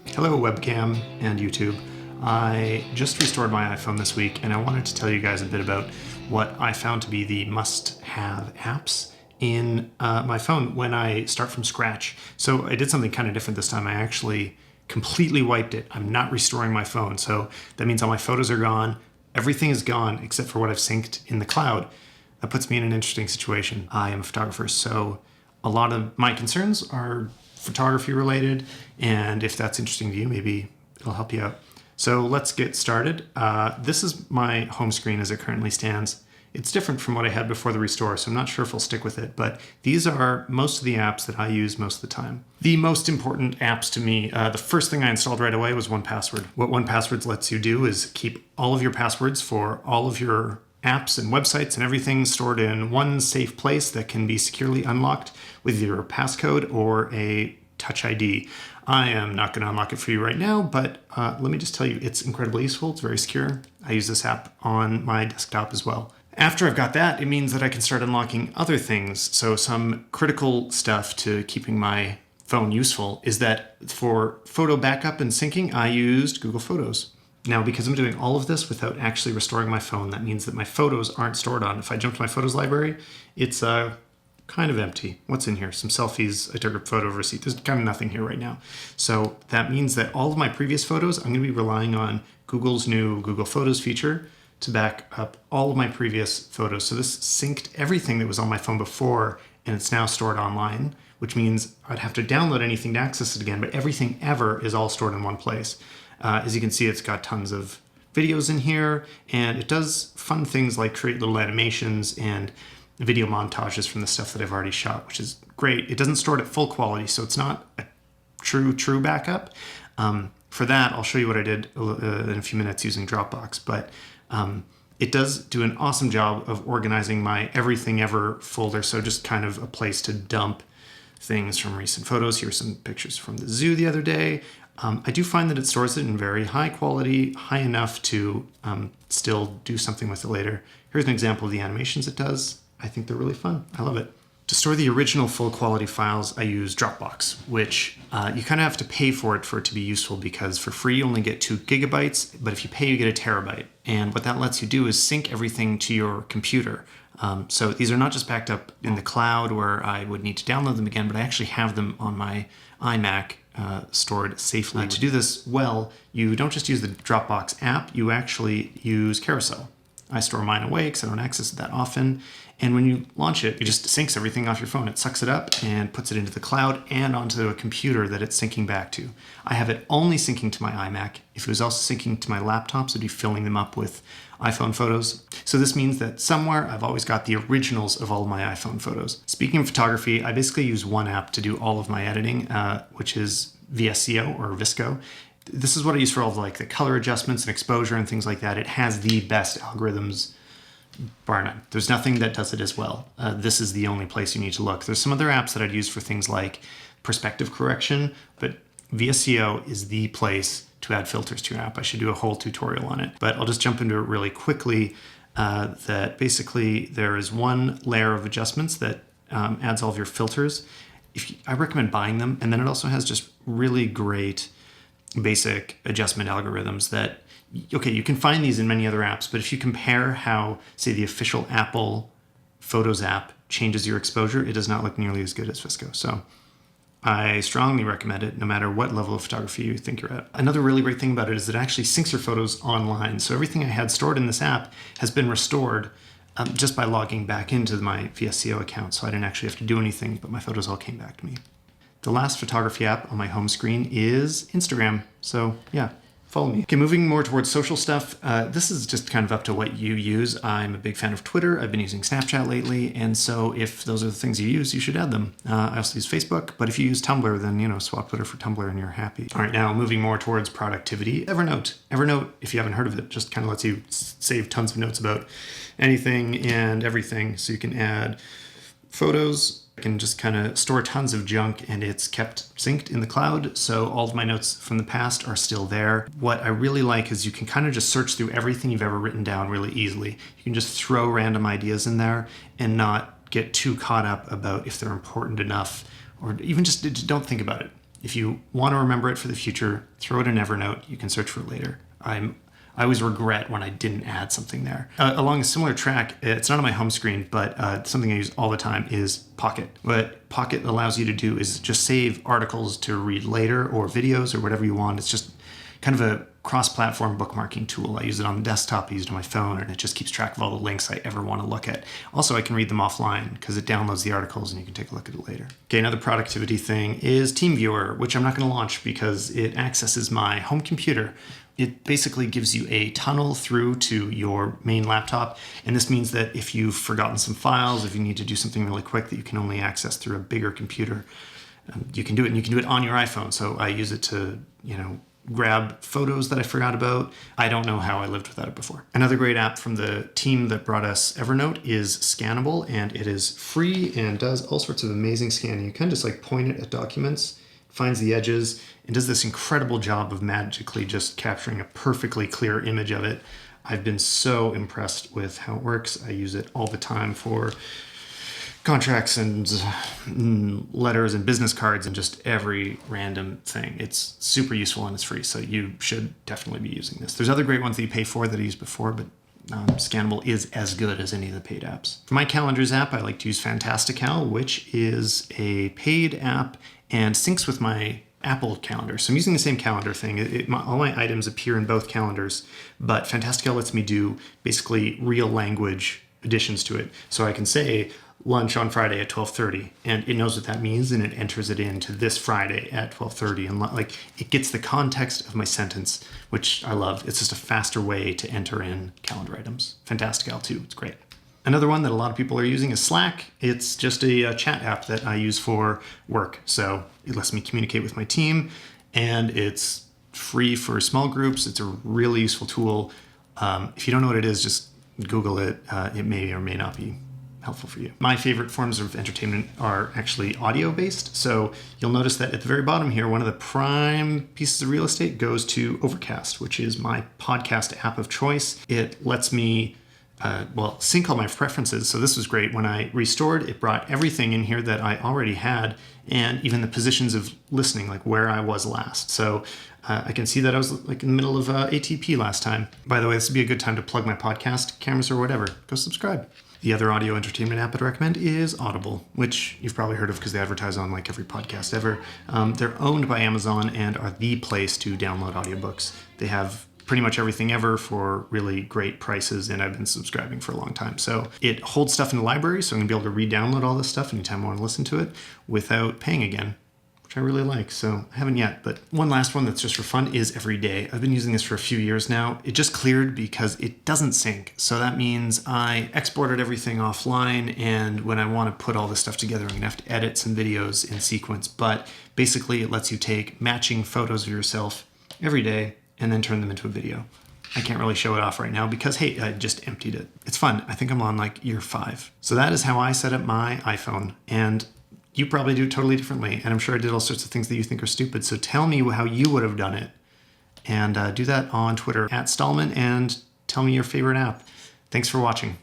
Hello webcam and YouTube. I just restored my iPhone this week and I wanted to tell you guys a bit about what I found to be the must-have apps in my phone when I start from scratch. So I did something kind of different this time. I actually completely wiped it. I'm not restoring my phone. So that means all my photos are gone. Everything is gone except for what I've synced in the cloud. That puts me in an interesting situation. I am a photographer, so a lot of my concerns are photography related, and if that's interesting to you, maybe it'll help you out. So let's get started. This is my home screen as it currently stands. It's different from what I had before the restore, so I'm not sure if I'll stick with it, but these are most of the apps that I use most of the time. The most important apps to me, the first thing I installed right away was 1Password. What 1Password lets you do is keep all of your passwords for all of your apps and websites and everything stored in one safe place that can be securely unlocked with either a passcode or a Touch ID. I am not going to unlock it for you right now, but let me just tell you, it's incredibly useful. It's very secure. I use this app on my desktop as well. After I've got that, it means that I can start unlocking other things. So some critical stuff to keeping my phone useful is that for photo backup and syncing, I used Google Photos. Now, because I'm doing all of this without actually restoring my phone, that means that my photos aren't stored on. If I jump to my photos library, it's kind of empty. What's in here? Some selfies. I took a photo of a receipt. There's kind of nothing here right now. So that means that all of my previous photos, I'm going to be relying on Google's new Google Photos feature to back up all of my previous photos. So this synced everything that was on my phone before, and it's now stored online, which means I'd have to download anything to access it again, but everything ever is all stored in one place. As you can see, it's got tons of videos in here, and it does fun things like create little animations and video montages from the stuff that I've already shot, which is great. It doesn't store it at full quality, so it's not a true backup. For that, I'll show you what I did in a few minutes using Dropbox, but it does do an awesome job of organizing my everything ever folder, so just kind of a place to dump things from recent photos. Here's some pictures from the zoo the other day. I do find that it stores it in very high quality, high enough to still do something with it later. Here's an example of the animations it does. I think they're really fun. I love it. To store the original full quality files, I use Dropbox, which you kind of have to pay for it to be useful, because for free you only get 2 gigabytes, but if you pay you get a terabyte. And what that lets you do is sync everything to your computer. So these are not just backed up in the cloud where I would need to download them again, but I actually have them on my iMac stored safely. To do this well, you don't just use the Dropbox app, you actually use Carousel. I store mine away because I don't access it that often. And when you launch it, it just syncs everything off your phone. It sucks it up and puts it into the cloud and onto a computer that it's syncing back to. I have it only syncing to my iMac. If it was also syncing to my laptops, it'd be filling them up with iPhone photos. So this means that somewhere I've always got the originals of all of my iPhone photos. Speaking of photography, I basically use one app to do all of my editing, which is VSCO or Visco. This is what I use for all of like the color adjustments and exposure and things like that. It has the best algorithms, bar none. There's nothing that does it as well. This is the only place you need to look. There's some other apps that I'd use for things like perspective correction, but VSCO is the place to add filters to your app. I should do a whole tutorial on it, but I'll just jump into it really quickly. That basically there is one layer of adjustments that adds all of your filters. I recommend buying them, and then it also has just really great basic adjustment algorithms that, okay, you can find these in many other apps, but if you compare how, say, the official Apple Photos app changes your exposure, it does not look nearly as good as Visco. So I strongly recommend it no matter what level of photography you think you're at. Another really great thing about it is that it actually syncs your photos online. So everything I had stored in this app has been restored just by logging back into my VSCO account. So I didn't actually have to do anything, but my photos all came back to me. The last photography app on my home screen is Instagram. So yeah, follow me. Okay, moving more towards social stuff. This is just kind of up to what you use. I'm a big fan of Twitter. I've been using Snapchat lately. And so if those are the things you use, you should add them. I also use Facebook, but if you use Tumblr, then, swap Twitter for Tumblr and you're happy. All right, now moving more towards productivity. Evernote. Evernote, if you haven't heard of it, just kind of lets you save tons of notes about anything and everything. So you can add photos, can just kind of store tons of junk, and it's kept synced in the cloud, so all of my notes from the past are still there. What I really like is you can kind of just search through everything you've ever written down really easily. You can just throw random ideas in there and not get too caught up about if they're important enough, or even just don't think about it. If you want to remember it for the future, throw it in Evernote. You can search for it later. I always regret when I didn't add something there. Along a similar track, it's not on my home screen, but something I use all the time is Pocket. What Pocket allows you to do is just save articles to read later or videos or whatever you want. It's just kind of a cross-platform bookmarking tool. I use it on the desktop, I use it on my phone, and it just keeps track of all the links I ever want to look at. Also, I can read them offline because it downloads the articles and you can take a look at it later. Okay, another productivity thing is TeamViewer, which I'm not going to launch because it accesses my home computer. It basically gives you a tunnel through to your main laptop, and this means that if you've forgotten some files, if you need to do something really quick that you can only access through a bigger computer, you can do it, and you can do it on your iPhone. So I use it to, grab photos that I forgot about. I don't know how I lived without it before. Another great app from the team that brought us Evernote is Scannable, and it is free and does all sorts of amazing scanning. You can just point it at documents, finds the edges, and does this incredible job of magically just capturing a perfectly clear image of it. I've been so impressed with how it works. I use it all the time for contracts and letters and business cards and just every random thing. It's super useful and it's free, so you should definitely be using this. There's other great ones that you pay for that I used before, but Scannable is as good as any of the paid apps. For my calendars app, I like to use Fantastical, which is a paid app and syncs with my Apple calendar. So I'm using the same calendar thing. All my items appear in both calendars, but Fantastical lets me do basically real language additions to it. So I can say lunch on Friday at 12:30, and it knows what that means, and it enters it into this Friday at 12:30, and it gets the context of my sentence, which I love. It's just a faster way to enter in calendar items. Fantastical too, it's great. Another one that a lot of people are using is Slack. It's just a chat app that I use for work. So it lets me communicate with my team, and it's free for small groups. It's a really useful tool. If you don't know what it is, just Google it. It may or may not be helpful for you. My favorite forms of entertainment are actually audio-based. So you'll notice that at the very bottom here, one of the prime pieces of real estate goes to Overcast, which is my podcast app of choice. It lets me sync all my preferences. So this was great. When I restored, it brought everything in here that I already had, and even the positions of listening, like where I was last. So I can see that I was in the middle of ATP last time. By the way, this would be a good time to plug my podcast cameras or whatever. Go subscribe. The other audio entertainment app I'd recommend is Audible, which you've probably heard of because they advertise on every podcast ever. They're owned by Amazon and are the place to download audiobooks. They have pretty much everything ever for really great prices, and I've been subscribing for a long time. So it holds stuff in the library, so I'm going to be able to re-download all this stuff anytime I want to listen to it without paying again, which I really like. So I haven't yet, but one last one that's just for fun is Everyday. I've been using this for a few years now. It just cleared because it doesn't sync. So that means I exported everything offline, and when I want to put all this stuff together, I'm going to have to edit some videos in sequence. But basically, it lets you take matching photos of yourself every day and then turn them into a video. I can't really show it off right now because, hey, I just emptied it. It's fun. I think I'm on year 5. So that is how I set up my iPhone. And you probably do it totally differently. And I'm sure I did all sorts of things that you think are stupid. So tell me how you would have done it. And do that on Twitter @Stallman, and tell me your favorite app. Thanks for watching.